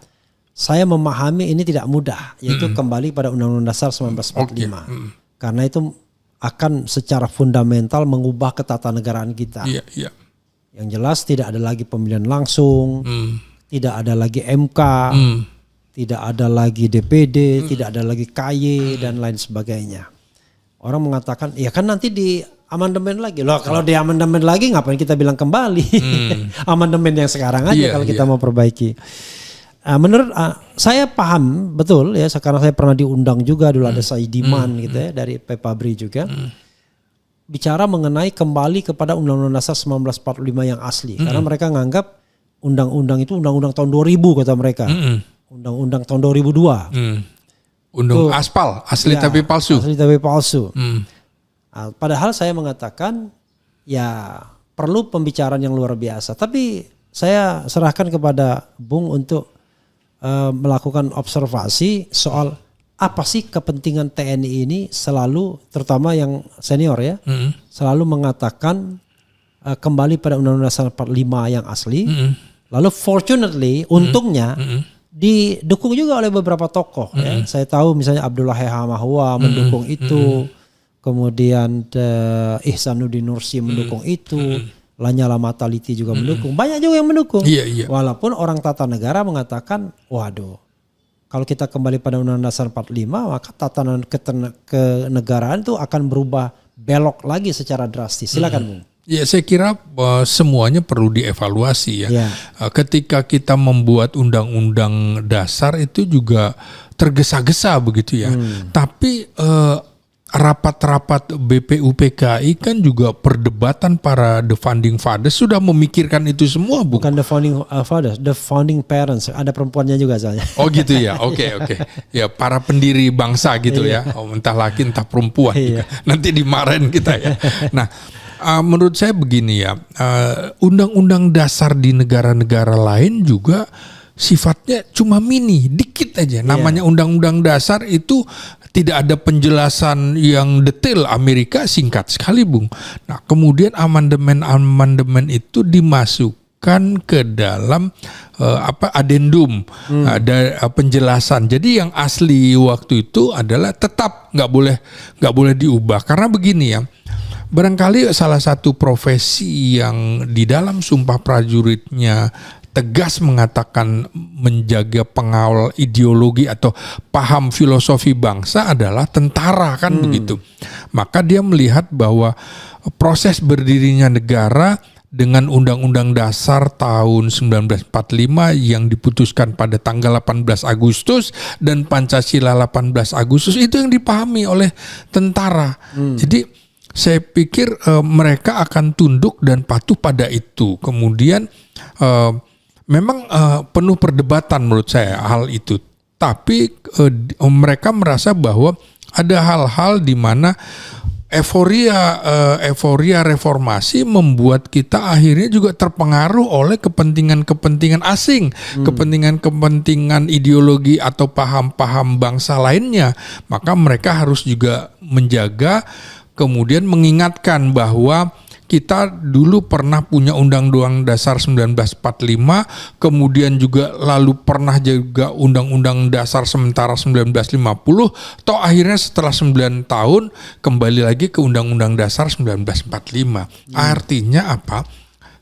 saya memahami ini tidak mudah, yaitu kembali pada Undang-Undang Dasar 1945. Karena itu akan secara fundamental mengubah ketatanegaraan kita. Yang jelas tidak ada lagi pemilihan langsung, tidak ada lagi MK, tidak ada lagi DPD, tidak ada lagi KY dan lain sebagainya. Orang mengatakan, ya kan nanti di amandemen lagi. Loh, kalau di amandemen lagi ngapain kita bilang kembali? Amandemen yang sekarang aja kalau kita mau perbaiki. Menurut saya paham betul ya, sekarang saya pernah diundang juga dulu ada Saidiman gitu ya dari Pepabri juga. Bicara mengenai kembali kepada Undang-Undang Dasar 1945 yang asli. Karena mereka nganggap undang-undang itu undang-undang tahun 2000 kata mereka. Undang-undang tahun 2002. Undang aspal, asli tapi palsu. Asli tapi palsu. Padahal saya mengatakan ya perlu pembicaraan yang luar biasa. Tapi saya serahkan kepada Bung untuk melakukan observasi soal apa sih kepentingan TNI ini selalu, terutama yang senior ya, selalu mengatakan kembali pada Undang-Undang Dasar 45 yang asli. Lalu fortunately, untungnya didukung juga oleh beberapa tokoh. Ya. Saya tahu misalnya Abdullah Hamahua mendukung itu, kemudian Ihsanuddin Nursi mendukung itu, Lanyala Mataliti juga mendukung. Banyak juga yang mendukung. Walaupun orang tata negara mengatakan, waduh, kalau kita kembali pada Undang-Undang Dasar 45, maka tatanan kenegaraan itu akan berubah belok lagi secara drastis. Silakan, Bung. Ya, saya kira semuanya perlu dievaluasi ya. Ketika kita membuat undang-undang dasar itu juga tergesa-gesa begitu ya. Tapi rapat-rapat BPUPKI kan juga perdebatan para the founding fathers sudah memikirkan itu semua, Bu. Bukan the founding fathers, the founding parents. Ada perempuannya juga soalnya. Oh gitu ya, oke. Ya, para pendiri bangsa gitu ya. Entah laki entah perempuan juga. Nanti dimarahin kita ya. Nah, menurut saya begini ya, undang-undang dasar di negara-negara lain juga sifatnya cuma mini, dikit aja. Namanya undang-undang dasar itu tidak ada penjelasan yang detail. Amerika singkat sekali, Bung. Nah, kemudian amandemen itu dimasukkan ke dalam adendum, ada penjelasan. Jadi yang asli waktu itu adalah tetap nggak boleh diubah, karena begini ya. Barangkali salah satu profesi yang di dalam Sumpah Prajuritnya tegas mengatakan menjaga pengawal ideologi atau paham filosofi bangsa adalah tentara, kan begitu. Maka dia melihat bahwa proses berdirinya negara dengan Undang-Undang Dasar tahun 1945 yang diputuskan pada tanggal 18 Agustus dan Pancasila 18 Agustus itu yang dipahami oleh tentara. Jadi saya pikir mereka akan tunduk dan patuh pada itu. Kemudian memang penuh perdebatan menurut saya hal itu. Tapi mereka merasa bahwa ada hal-hal di mana euforia reformasi membuat kita akhirnya juga terpengaruh oleh kepentingan-kepentingan asing, kepentingan-kepentingan ideologi atau paham-paham bangsa lainnya. Maka mereka harus juga menjaga, kemudian mengingatkan bahwa kita dulu pernah punya Undang-Undang Dasar 1945, kemudian juga lalu pernah juga Undang-Undang Dasar sementara 1950, toh akhirnya setelah 9 tahun kembali lagi ke Undang-Undang Dasar 1945. Artinya apa?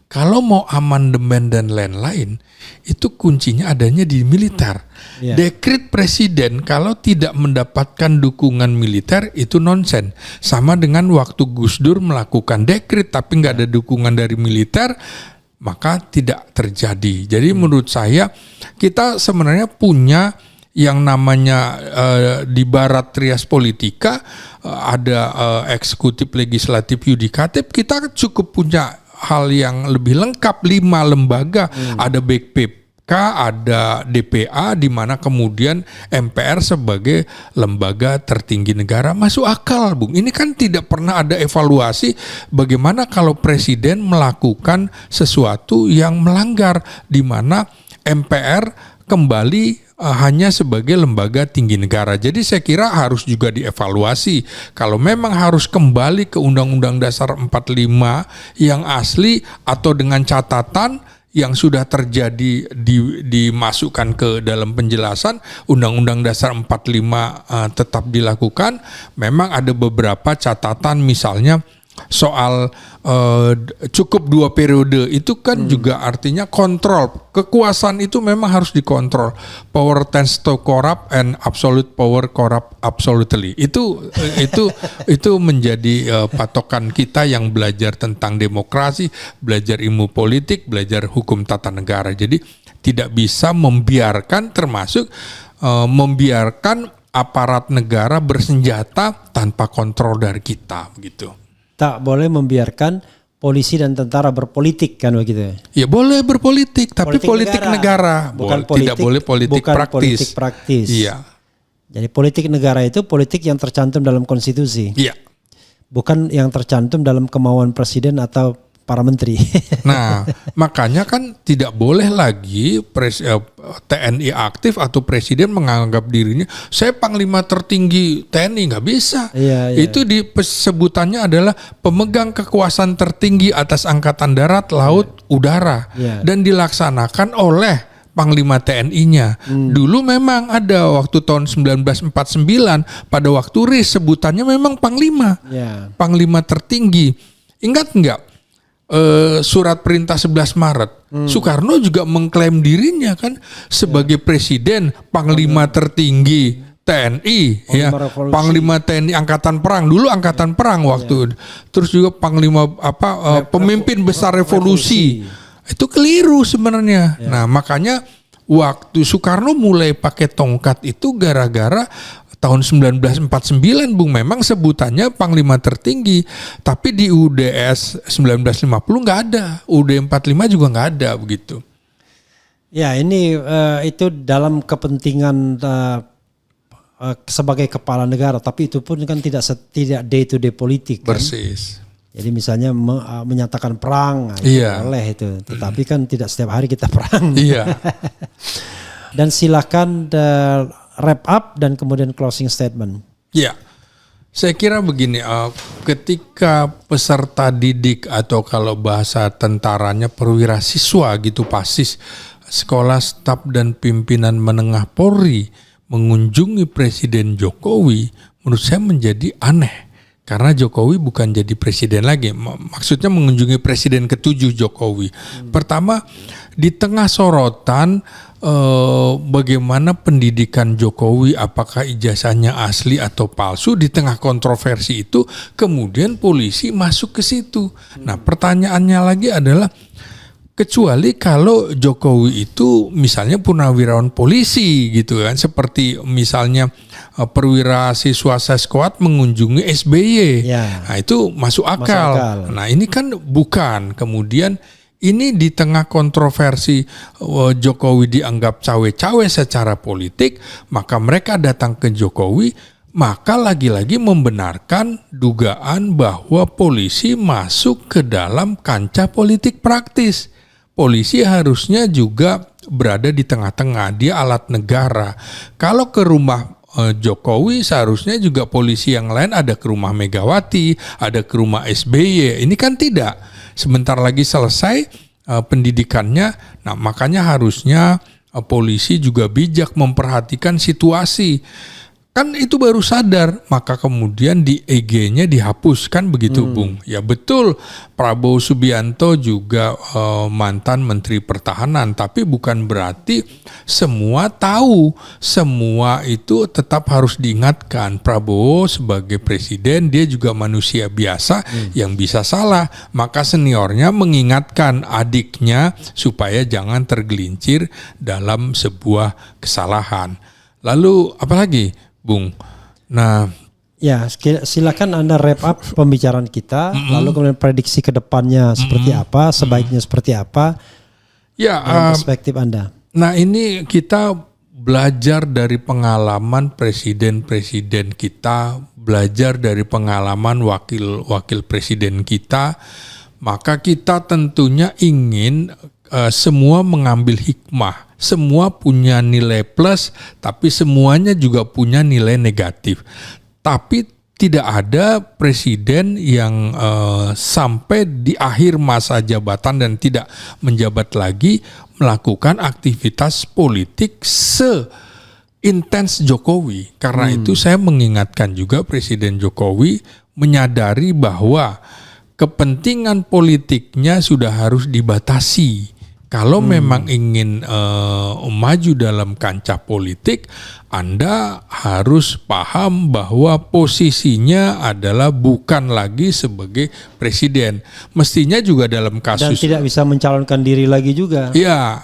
Kalau mau amandemen dan lain-lain, itu kuncinya adanya di militer. Dekret presiden kalau tidak mendapatkan dukungan militer itu nonsen. Sama dengan waktu Gus Dur melakukan dekret tapi nggak ada dukungan dari militer, maka tidak terjadi. Jadi menurut saya kita sebenarnya punya yang namanya di barat trias politika, ada eksekutif, legislatif, yudikatif. Kita cukup punya hal yang lebih lengkap, 5 lembaga, ada BPK, ada DPA, di mana kemudian MPR sebagai lembaga tertinggi negara. Masuk akal, Bung. Ini kan tidak pernah ada evaluasi bagaimana kalau presiden melakukan sesuatu yang melanggar, di mana MPR kembali hanya sebagai lembaga tinggi negara. Jadi saya kira harus juga dievaluasi. Kalau memang harus kembali ke Undang-Undang Dasar 45 yang asli atau dengan catatan yang sudah terjadi dimasukkan ke dalam penjelasan, Undang-Undang Dasar 45 tetap dilakukan. Memang ada beberapa catatan, misalnya soal cukup 2 periode itu kan juga artinya kontrol kekuasaan itu memang harus dikontrol. Power tends to corrupt and absolute power corrupt absolutely. Itu menjadi patokan kita yang belajar tentang demokrasi, belajar ilmu politik, belajar hukum tata negara. Jadi tidak bisa membiarkan, termasuk membiarkan aparat negara bersenjata tanpa kontrol dari kita, begitu. Tak boleh membiarkan polisi dan tentara berpolitik, kan begitu? Ya boleh berpolitik, tapi politik negara. Bukan tidak boleh politik praktis. Politik praktis. Iya. Jadi politik negara itu politik yang tercantum dalam konstitusi. Iya. Bukan yang tercantum dalam kemauan presiden atau para menteri. Nah, makanya kan tidak boleh lagi TNI aktif atau presiden menganggap dirinya saya panglima tertinggi TNI, nggak bisa. Iya. Itu sebutannya adalah pemegang kekuasaan tertinggi atas angkatan darat, laut, udara, dan dilaksanakan oleh Panglima TNI-nya. Dulu memang ada waktu tahun 1949 pada waktu RIS sebutannya memang Panglima. Panglima tertinggi. Ingat nggak surat perintah 11 Maret? Soekarno juga mengklaim dirinya kan sebagai presiden, Panglima tertinggi TNI, Panglima TNI Angkatan Perang, dulu Angkatan Perang waktu, terus juga Panglima pemimpin besar revolusi. Itu keliru sebenarnya. Nah, makanya waktu Soekarno mulai pakai tongkat itu gara-gara tahun 1949, Bung, memang sebutannya Panglima tertinggi, tapi di UDS 1950 nggak ada, UUD 45 juga nggak ada begitu. Ya, ini itu dalam kepentingan sebagai kepala negara, tapi itu pun kan tidak day to day politik. Persis. Kan? Jadi misalnya menyatakan perang, itu boleh itu. Tetapi kan tidak setiap hari kita perang. Iya. Dan silakan wrap up dan kemudian closing statement. Iya. Saya kira begini, ketika peserta didik atau kalau bahasa tentaranya perwira siswa gitu, pasis, sekolah, staf dan pimpinan menengah Polri mengunjungi Presiden Jokowi, menurut saya menjadi aneh. Karena Jokowi bukan jadi presiden lagi, maksudnya mengunjungi presiden ke-7 Jokowi. Pertama, di tengah sorotan bagaimana pendidikan Jokowi, apakah ijazahnya asli atau palsu, di tengah kontroversi itu, kemudian polisi masuk ke situ. Nah, pertanyaannya lagi adalah, kecuali kalau Jokowi itu misalnya purnawirawan polisi gitu kan, seperti misalnya perwira siswa Seskuat mengunjungi SBY, nah itu masuk akal. Nah ini kan bukan. Kemudian ini di tengah kontroversi Jokowi dianggap cawe-cawe secara politik, maka mereka datang ke Jokowi, maka lagi-lagi membenarkan dugaan bahwa polisi masuk ke dalam kancah politik praktis. Polisi harusnya juga berada di tengah-tengah, dia alat negara. Kalau ke rumah Jokowi seharusnya juga polisi yang lain ada ke rumah Megawati, ada ke rumah SBY. Ini kan tidak. Sebentar lagi selesai pendidikannya. Nah, makanya harusnya polisi juga bijak memperhatikan situasi. Kan itu baru sadar, maka kemudian di EG-nya dihapuskan begitu, Bung. Ya betul, Prabowo Subianto juga mantan Menteri Pertahanan, tapi bukan berarti semua tahu, semua itu tetap harus diingatkan. Prabowo sebagai presiden, dia juga manusia biasa yang bisa salah, maka seniornya mengingatkan adiknya supaya jangan tergelincir dalam sebuah kesalahan. Lalu apalagi, Bung? Nah, ya silakan Anda wrap up pembicaraan kita, lalu kemudian prediksi ke depannya seperti apa, sebaiknya seperti apa, dalam perspektif Anda. Nah, ini kita belajar dari pengalaman presiden-presiden kita, belajar dari pengalaman wakil-wakil presiden kita, maka kita tentunya ingin semua mengambil hikmah. Semua punya nilai plus, tapi semuanya juga punya nilai negatif. Tapi tidak ada presiden yang sampai di akhir masa jabatan dan tidak menjabat lagi melakukan aktivitas politik seintens Jokowi. Karena itu saya mengingatkan juga Presiden Jokowi menyadari bahwa kepentingan politiknya sudah harus dibatasi. Kalau memang ingin maju dalam kancah politik, Anda harus paham bahwa posisinya adalah bukan lagi sebagai presiden. Mestinya juga dalam kasus... Dan tidak bisa mencalonkan diri lagi juga. Ya,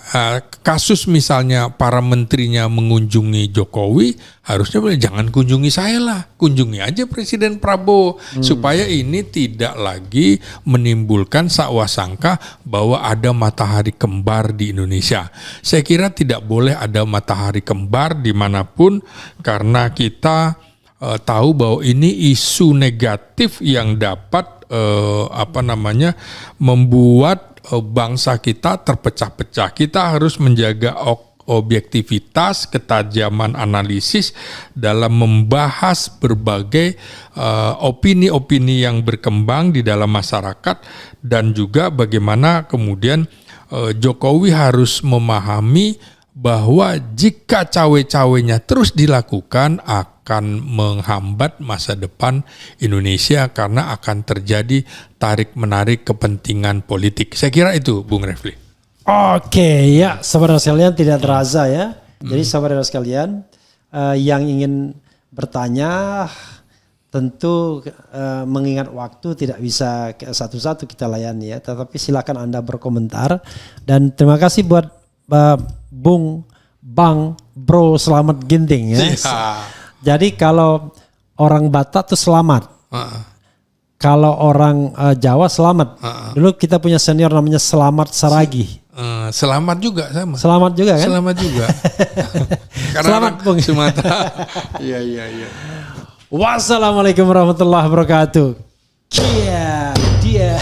kasus misalnya para menterinya mengunjungi Jokowi, harusnya jangan kunjungi saya lah, kunjungi aja Presiden Prabowo. Supaya ini tidak lagi menimbulkan sakwa-sangka bahwa ada matahari kembar di Indonesia. Saya kira tidak boleh ada matahari kembar dimanapun, karena kita tahu bahwa ini isu negatif yang dapat membuat bangsa kita terpecah-pecah. Kita harus menjaga objektivitas, ketajaman analisis dalam membahas berbagai opini-opini yang berkembang di dalam masyarakat, dan juga bagaimana kemudian Jokowi harus memahami bahwa jika cawe-cawenya terus dilakukan akan menghambat masa depan Indonesia karena akan terjadi tarik-menarik kepentingan politik. Saya kira itu, Bung Refli. Oke, ya, saudara sekalian, tidak terasa ya. Jadi saudara sekalian yang ingin bertanya tentu mengingat waktu tidak bisa satu-satu kita layani ya. Tetapi silakan Anda berkomentar, dan terima kasih buat Bro Selamat Ginting ya. Jadi kalau orang Batak tuh selamat. Kalau orang Jawa selamat. Dulu kita punya senior namanya Selamat Saragi. Selamat juga sama. Selamat juga kan? Selamat juga. Karena Selamat Bung Sumatera. Iya. Wassalamualaikum warahmatullahi wabarakatuh. Dia.